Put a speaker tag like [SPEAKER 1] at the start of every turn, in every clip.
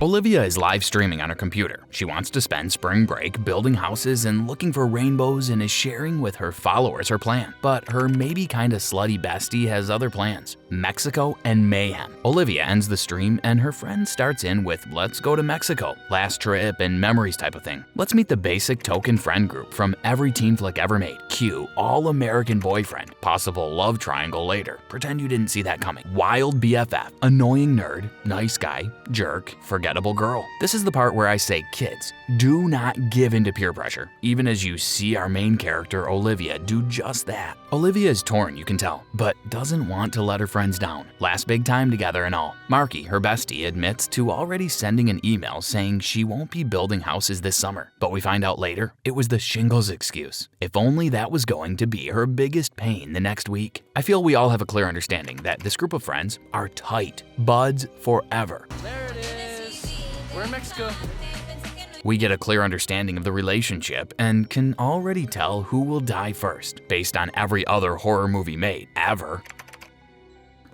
[SPEAKER 1] Olivia is live streaming on her computer. She wants to spend spring break building houses and looking for rainbows and is sharing with her followers her plan. But her maybe kinda slutty bestie has other plans: Mexico and mayhem. Olivia ends the stream and her friend starts in with "let's go to Mexico, last trip and memories" type of thing. Let's meet the basic token friend group from every teen flick ever made. Cue all-American boyfriend, possible love triangle later. Pretend you didn't see that coming. Wild BFF, annoying nerd, nice guy, jerk, forgettable girl. This is the part where I say, kids, do not give in to peer pressure, even as you see our main character, Olivia, do just that. Olivia is torn, you can tell, but doesn't want to let her friends down. Last big time together and all. Marky, her bestie, admits to already sending an email saying she won't be building houses this summer, but we find out later it was the shingles excuse. If only that was going to be her biggest pain the next week. I feel we all have a clear understanding that this group of friends are tight, buds forever.
[SPEAKER 2] There it is. We're in Mexico.
[SPEAKER 1] We get a clear understanding of the relationship and can already tell who will die first, based on every other horror movie made, ever.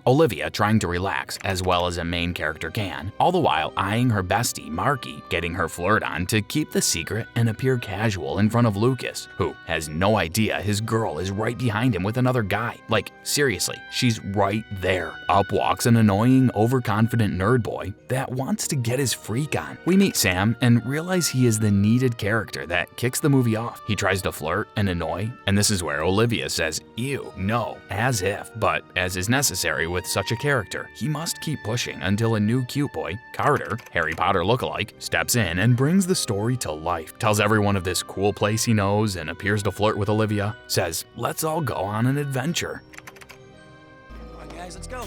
[SPEAKER 1] Olivia trying to relax as well as a main character can, all the while eyeing her bestie, Marky, getting her flirt on to keep the secret and appear casual in front of Lucas, who has no idea his girl is right behind him with another guy. Like, seriously, she's right there. Up walks an annoying, overconfident nerd boy that wants to get his freak on. We meet Sam and realize he is the needed character that kicks the movie off. He tries to flirt and annoy, and this is where Olivia says, "Ew, no," as if, but as is necessary with such a character, he must keep pushing until a new cute boy, Carter, Harry Potter lookalike, steps in and brings the story to life, tells everyone of this cool place he knows and appears to flirt with Olivia, says, "Let's all go on an adventure."
[SPEAKER 2] Come on, guys, let's go.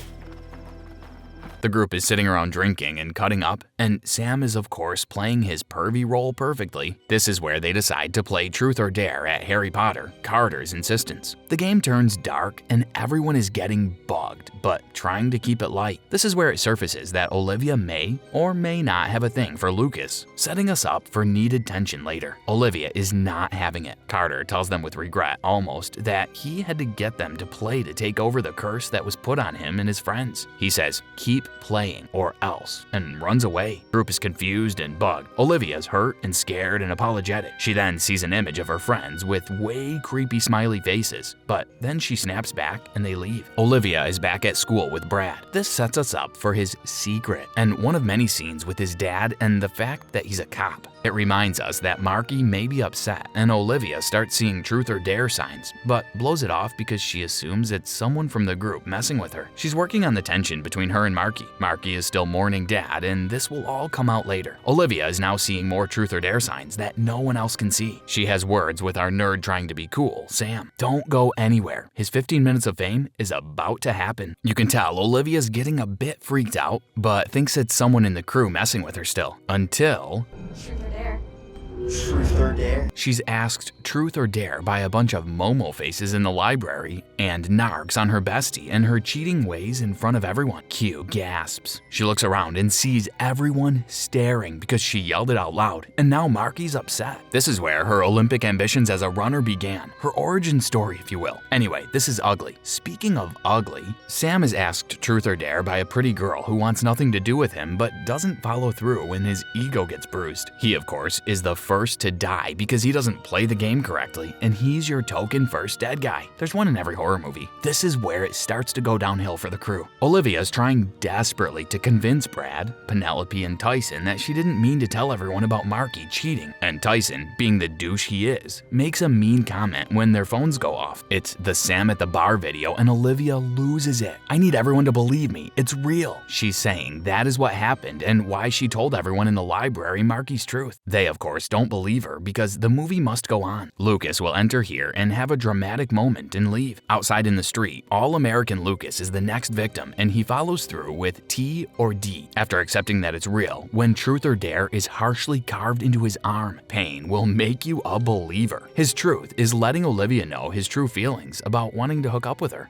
[SPEAKER 1] The group is sitting around drinking and cutting up, and Sam is of course playing his pervy role perfectly. This is where they decide to play Truth or Dare at Harry Potter, Carter's insistence. The game turns dark and everyone is getting bugged, but trying to keep it light. This is where it surfaces that Olivia may or may not have a thing for Lucas, setting us up for needed tension later. Olivia is not having it. Carter tells them with regret, almost, that he had to get them to play to take over the curse that was put on him and his friends. He says, "Keep playing or else," and runs away. Group is confused and bugged. Olivia's hurt and scared and apologetic. She then sees an image of her friends with way creepy smiley faces, but then she snaps back and they leave. Olivia is back at school with Brad. This sets us up for his secret and one of many scenes with his dad and the fact that he's a cop. It reminds us that Marky may be upset and Olivia starts seeing Truth or Dare signs, but blows it off because she assumes it's someone from the group messing with her. She's working on the tension between her and Marky. Marky is still mourning Dad, and this will all come out later. Olivia is now seeing more Truth or Dare signs that no one else can see. She has words with our nerd trying to be cool, Sam. Don't go anywhere. His 15 minutes of fame is about to happen. You can tell Olivia's getting a bit freaked out, but thinks it's someone in the crew messing with her still. Until...
[SPEAKER 2] Truth or Dare?
[SPEAKER 1] She's asked Truth or Dare by a bunch of Momo faces in the library and narks on her bestie and her cheating ways in front of everyone. Q gasps. She looks around and sees everyone staring because she yelled it out loud, and now Marky's upset. This is where her Olympic ambitions as a runner began, her origin story, if you will. Anyway, this is ugly. Speaking of ugly, Sam is asked Truth or Dare by a pretty girl who wants nothing to do with him but doesn't follow through when his ego gets bruised. He, of course, is the first to die because he doesn't play the game correctly, and he's your token first dead guy. There's one in every horror movie. This is where it starts to go downhill for the crew. Olivia's trying desperately to convince Brad, Penelope, and Tyson that she didn't mean to tell everyone about Marky cheating, and Tyson, being the douche he is, makes a mean comment when their phones go off. It's the Sam at the bar video, and Olivia loses it. "I need everyone to believe me. It's real." She's saying that is what happened and why she told everyone in the library Marky's truth. They, of course, don't believe her because the movie must go on. Lucas will enter here and have a dramatic moment and leave. Outside in the street, all-American Lucas is the next victim, and he follows through with T or D after accepting that it's real when Truth or Dare is harshly carved into his arm. Pain will make you a believer. His truth is letting Olivia know his true feelings about wanting to hook up with her.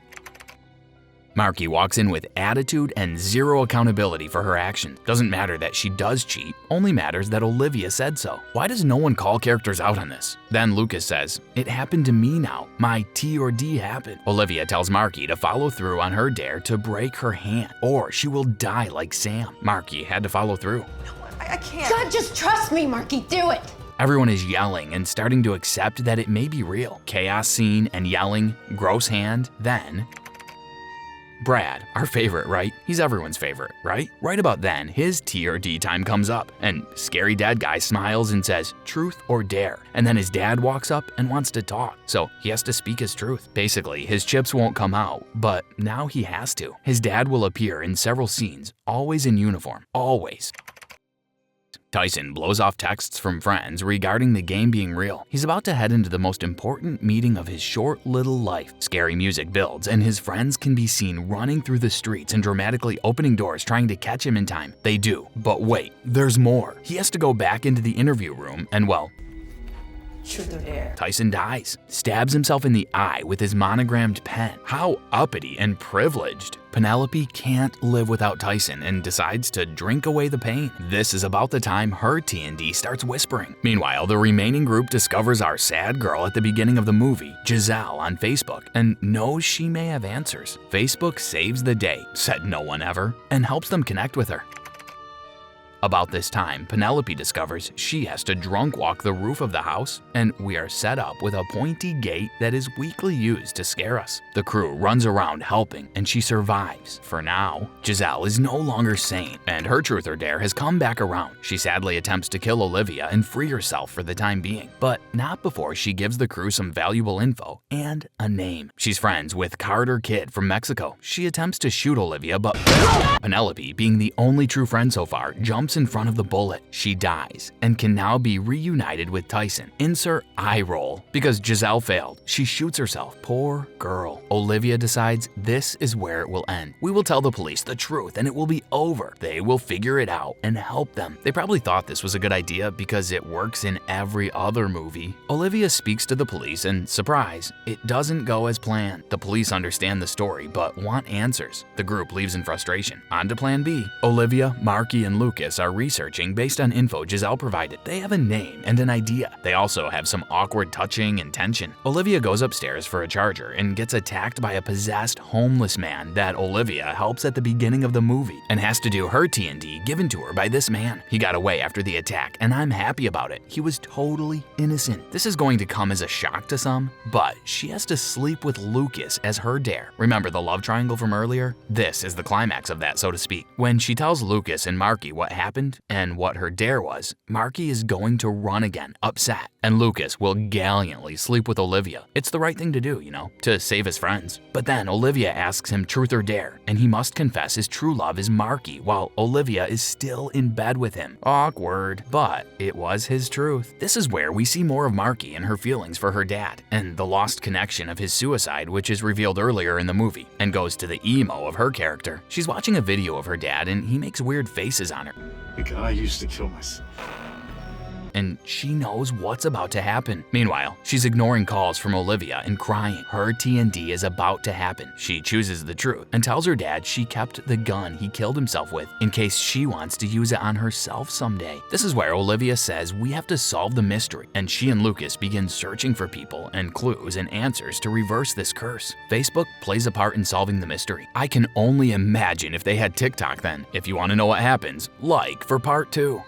[SPEAKER 1] Marky walks in with attitude and zero accountability for her actions. Doesn't matter that she does cheat, only matters that Olivia said so. Why does no one call characters out on this? Then Lucas says, "It happened to me now. My T or D happened." Olivia tells Marky to follow through on her dare to break her hand, or she will die like Sam. Marky had to follow through.
[SPEAKER 2] I
[SPEAKER 3] can't.
[SPEAKER 4] God, just trust me, Marky, do it.
[SPEAKER 1] Everyone is yelling and starting to accept that it may be real. Chaos scene and yelling, gross hand, then Brad, our favorite, right? He's everyone's favorite, right? Right about then, his T or D time comes up, and scary dad guy smiles and says, truth or dare. And then his dad walks up and wants to talk, so he has to speak his truth. Basically, his chips won't come out, but now he has to. His dad will appear in several scenes, always in uniform, always. Tyson blows off texts from friends regarding the game being real. He's about to head into the most important meeting of his short little life. Scary music builds, and his friends can be seen running through the streets and dramatically opening doors trying to catch him in time. They do, but wait, there's more. He has to go back into the interview room and, well,
[SPEAKER 3] Truth or dare?
[SPEAKER 1] Tyson dies, stabs himself in the eye with his monogrammed pen. How uppity and privileged. Penelope can't live without Tyson and decides to drink away the pain. This is about the time her T&D starts whispering. Meanwhile, the remaining group discovers our sad girl at the beginning of the movie, Giselle, on Facebook, and knows she may have answers. Facebook saves the day, said no one ever, and helps them connect with her. About this time, Penelope discovers she has to drunk walk the roof of the house, and we are set up with a pointy gate that is weakly used to scare us. The crew runs around helping, and she survives. For now, Giselle is no longer sane, and her truth or dare has come back around. She sadly attempts to kill Olivia and free herself for the time being, but not before she gives the crew some valuable info and a name. She's friends with Carter Kid from Mexico. She attempts to shoot Olivia, but Penelope, being the only true friend so far, jumps in front of the bullet. She dies and can now be reunited with Tyson. Insert eye roll because Giselle failed. She shoots herself. Poor girl. Olivia decides this is where it will end. We will tell the police the truth and it will be over. They will figure it out and help them. They probably thought this was a good idea because it works in every other movie. Olivia speaks to the police and surprise, it doesn't go as planned. The police understand the story but want answers. The group leaves in frustration. On to plan B. Olivia, Marky, and Lucas are researching based on info Giselle provided. They have a name and an idea. They also have some awkward touching and tension. Olivia goes upstairs for a charger and gets attacked by a possessed homeless man that Olivia helps at the beginning of the movie and has to do her T&D given to her by this man. He got away after the attack and I'm happy about it. He was totally innocent. This is going to come as a shock to some, but she has to sleep with Lucas as her dare. Remember the love triangle from earlier? This is the climax of that, so to speak. When she tells Lucas and Marky what happened and what her dare was, Marky is going to run again, upset, and Lucas will gallantly sleep with Olivia. It's the right thing to do, you know, to save his friends. But then Olivia asks him truth or dare, and he must confess his true love is Marky while Olivia is still in bed with him. Awkward, but it was his truth. This is where we see more of Marky and her feelings for her dad, and the lost connection of his suicide, which is revealed earlier in the movie, and goes to the emo of her character. She's watching a video of her dad, and he makes weird faces on her.
[SPEAKER 5] Because I used to kill myself.
[SPEAKER 1] And she knows what's about to happen. Meanwhile, she's ignoring calls from Olivia and crying. Her T&D is about to happen. She chooses the truth and tells her dad she kept the gun he killed himself with in case she wants to use it on herself someday. This is where Olivia says we have to solve the mystery, and she and Lucas begin searching for people and clues and answers to reverse this curse. Facebook plays a part in solving the mystery. I can only imagine if they had TikTok then. If you want to know what happens, like for part 2.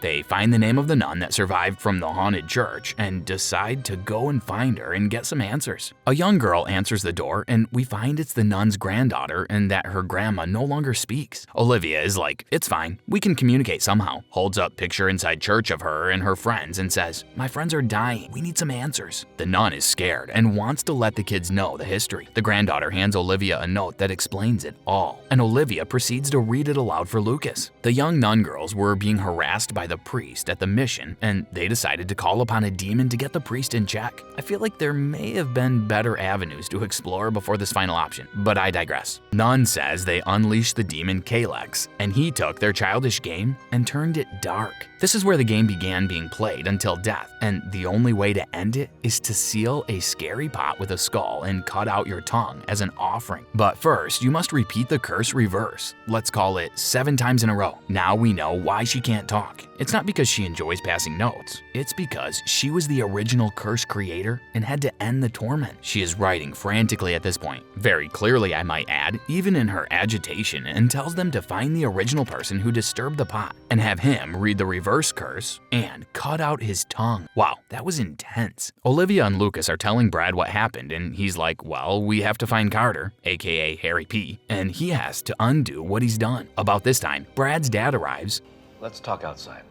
[SPEAKER 1] They find the name of the nun that survived from the haunted church and decide to go and find her and get some answers. A young girl answers the door and we find it's the nun's granddaughter and that her grandma no longer speaks. Olivia is like, it's fine, we can communicate somehow, holds up picture inside church of her and her friends and says, my friends are dying, we need some answers. The nun is scared and wants to let the kids know the history. The granddaughter hands Olivia a note that explains it all, and Olivia proceeds to read it aloud for Lucas. The young nun girls were being harassed by the priest at the mission, and they decided to call upon a demon to get the priest in check. I feel like there may have been better avenues to explore before this final option, but I digress. Nun says they unleashed the demon Kalex, and he took their childish game and turned it dark. This is where the game began being played until death, and the only way to end it is to seal a scary pot with a skull and cut out your tongue as an offering. But first, you must repeat the curse reverse. Let's call it 7 times in a row. Now we know why she can't talk. It's not because she enjoys passing notes. It's because she was the original curse creator and had to end the torment. She is writing frantically at this point, very clearly I might add, even in her agitation, and tells them to find the original person who disturbed the pot and have him read the reverse curse and cut out his tongue. Wow, that was intense. Olivia and Lucas are telling Brad what happened, and he's like, well, we have to find Carter, aka Harry P, and he has to undo what he's done. About this time, Brad's dad arrives
[SPEAKER 6] Let's talk outside.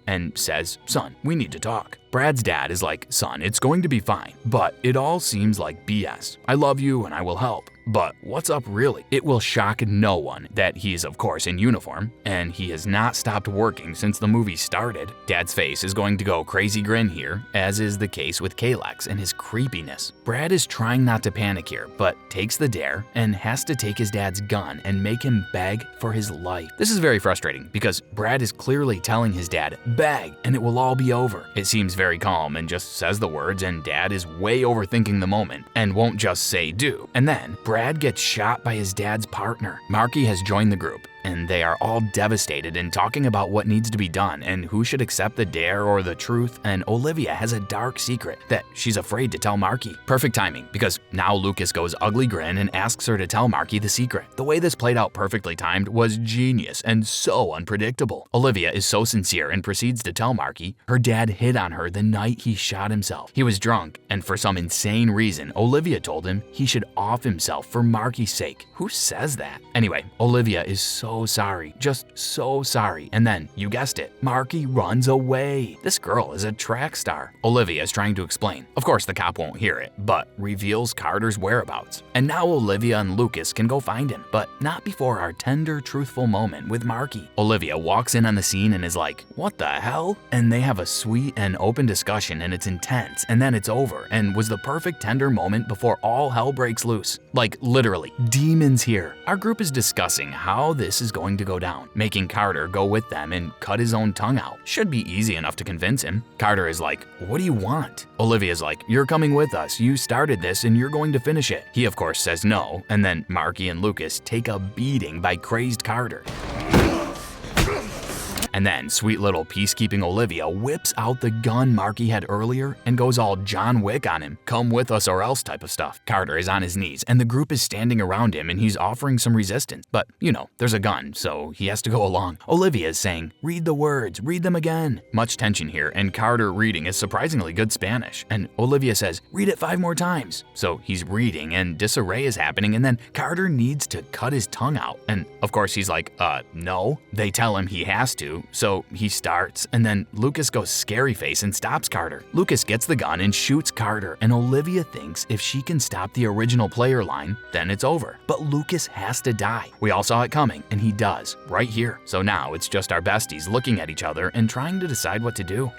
[SPEAKER 1] and says, son, we need to talk. Brad's dad is like, son, it's going to be fine, but it all seems like BS. I love you and I will help. But what's up really? It will shock no one that he is of course in uniform, and he has not stopped working since the movie started. Dad's face is going to go crazy grin here, as is the case with Kalex and his creepiness. Brad is trying not to panic here, but takes the dare and has to take his dad's gun and make him beg for his life. This is very frustrating because Brad is clearly telling his dad, beg and it will all be over. It seems very calm and just says the words, and Dad is way overthinking the moment and won't just say do. And then Brad gets shot by his dad's partner. Marky has joined the group, and they are all devastated and talking about what needs to be done and who should accept the dare or the truth, and Olivia has a dark secret that she's afraid to tell Marky. Perfect timing, because now Lucas goes ugly grin and asks her to tell Marky the secret. The way this played out perfectly timed was genius and so unpredictable. Olivia is so sincere and proceeds to tell Marky her dad hit on her the night he shot himself. He was drunk, and for some insane reason, Olivia told him he should off himself for Marky's sake. Who says that? Anyway, Olivia is so sorry, just so sorry, and then, you guessed it, Marky runs away. This girl is a track star. Olivia is trying to explain. Of course the cop won't hear it, but reveals Carter's whereabouts. And now Olivia and Lucas can go find him, but not before our tender, truthful moment with Marky. Olivia walks in on the scene and is like, what the hell? And they have a sweet and open discussion, and it's intense, and then it's over, and was the perfect tender moment before all hell breaks loose. Like literally, demons here. Our group is discussing how this is going to go down, making Carter go with them and cut his own tongue out. Should be easy enough to convince him. Carter is like, what do you want? Olivia's like, you're coming with us, you started this and you're going to finish it. He of course says no, and then Marky and Lucas take a beating by crazed Carter. And then sweet little peacekeeping Olivia whips out the gun Marky had earlier and goes all John Wick on him, come with us or else type of stuff. Carter is on his knees and the group is standing around him and he's offering some resistance. But you know, there's a gun, so he has to go along. Olivia is saying, read the words, read them again. Much tension here, and Carter reading is surprisingly good Spanish. And Olivia says, read it 5 more times. So he's reading and disarray is happening, and then Carter needs to cut his tongue out. And of course he's like, no. They tell him he has to. So he starts, and then Lucas goes scary face and stops Carter. Lucas gets the gun and shoots Carter, and Olivia thinks if she can stop the original player line, then it's over. But Lucas has to die. We all saw it coming, and he does, right here. So now it's just our besties looking at each other and trying to decide what to do.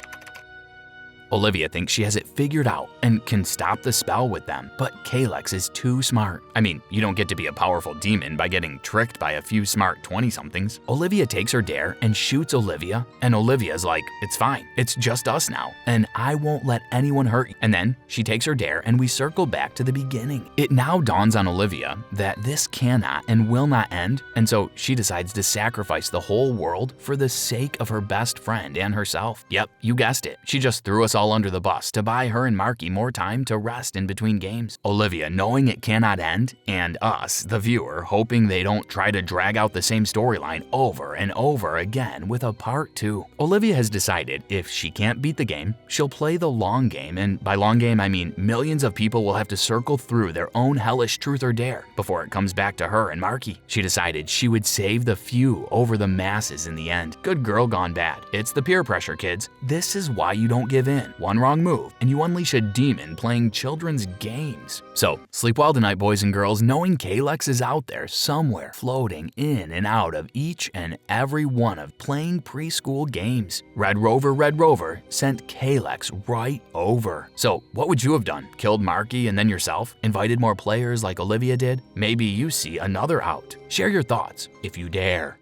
[SPEAKER 1] Olivia thinks she has it figured out and can stop the spell with them, but Kalex is too smart. I mean, you don't get to be a powerful demon by getting tricked by a few smart 20-somethings. Olivia takes her dare and shoots Olivia, and Olivia's like, it's fine, it's just us now, and I won't let anyone hurt you. And then she takes her dare and we circle back to the beginning. It now dawns on Olivia that this cannot and will not end, and so she decides to sacrifice the whole world for the sake of her best friend and herself. Yep, you guessed it. She just threw us all under the bus to buy her and Marky more time to rest in between games. Olivia, knowing it cannot end, and us, the viewer, hoping they don't try to drag out the same storyline over and over again with a part 2. Olivia has decided if she can't beat the game, she'll play the long game, and by long game I mean millions of people will have to circle through their own hellish truth or dare before it comes back to her and Marky. She decided she would save the few over the masses in the end. Good girl gone bad. It's the peer pressure, kids. This is why you don't give in. One wrong move, and you unleash a demon playing children's games. So, sleep well tonight, boys and girls, knowing Kalex is out there somewhere, floating in and out of each and every one of playing preschool games. Red Rover sent Kalex right over. So, what would you have done? Killed Marky and then yourself? Invited more players like Olivia did? Maybe you see another out. Share your thoughts if you dare.